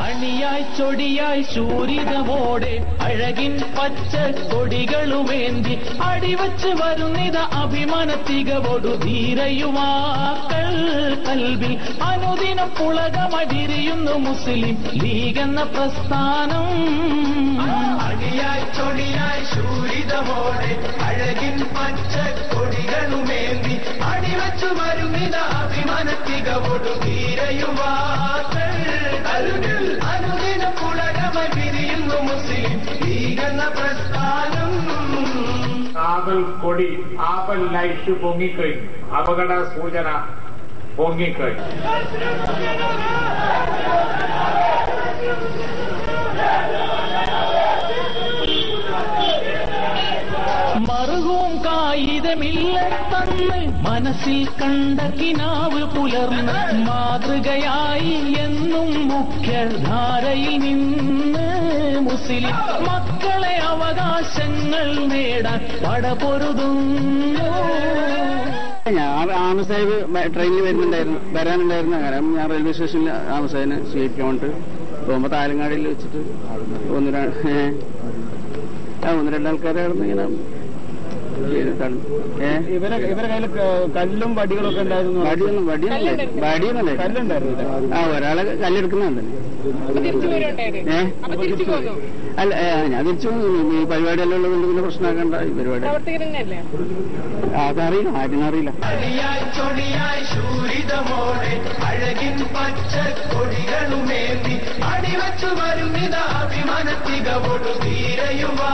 അണിയായി ചൊടിയായി ശൂരിതമോടെ അഴകിൻ പച്ച കൊടികളുമേന്തി അടിവച്ച് വരുന്നിത അഭിമാന തികവൊടു ധീരയുവാക്കൾ കൽവിൽ അനുദിനം പുളകമടിരിയുന്നു മുസ്ലിം ലീഗെന്ന പ്രസ്ഥാനം. അണിയായി ചൊടിയായി ശൂരിതമോടെ അഴകിൻ പച്ച കൊടികളുമേന്തി അടിവച്ചു വരുന്നിത അഭിമാന തികവൊടു ധീരയുവാക്കൾ കൽവിൽ അനുദിനം പുളകമടിരിയുന്നു മുസ്ലിം ലീഗെന്ന പ്രസ്ഥാനം. ആപൽ കൊടി ആപൽ ലൈറ്റ് പൊങ്ങിക്കഴിഞ്ഞു. അപകട സൂചന പൊങ്ങിക്കഴിഞ്ഞു. മറുകും കായികമില്ല തന്ന് മനസ്സിൽ കണ്ട കിനാവ് പുലർന്ന് മാതൃകയായി എന്നും മുഖ്യധാരയിൽ നിന്ന് മുസ്ലിം മക്കളെ അവകാശങ്ങൾ നേടാൻ പടപൊരുതുന്നു. ഞാൻ ആമസാഹിബ് ട്രെയിനിൽ വരാനുണ്ടായിരുന്നു. കാരണം ഞാൻ റെയിൽവേ സ്റ്റേഷനിൽ ആമസാഹിബിനെ സ്വീകരിക്കാൻ വേണ്ടിട്ട് പോകുമ്പോൾ താലങ്ങാടിയിൽ വെച്ചിട്ട് ഒന്ന് രണ്ട് ആൾക്കാരെ കിടന്ന് ഇങ്ങനെ ഇവരെ കയ്യിൽ കല്ലും വടികളൊക്കെ ഉണ്ടായിരുന്നു. വടിയൊന്നല്ലേ കല്ലുണ്ടായിരുന്നു. ഒരാളെ കല്ലെടുക്കുന്നുണ്ട്. അല്ല ഞാൻ തിരിച്ചു ഈ പരിപാടിയെല്ലാം ഉള്ളതുകൊണ്ട് പിന്നെ പ്രശ്നമാക്കണ്ട. ഈ പരിപാടി അതറിയില്ല, ആരിനറിയില്ല. അഴകിൻ പച്ച കൊടികളുമേന്തി അടിവച്ചു വരുന്നിത അഭിമാന തികവൊടു ധീരയുവാ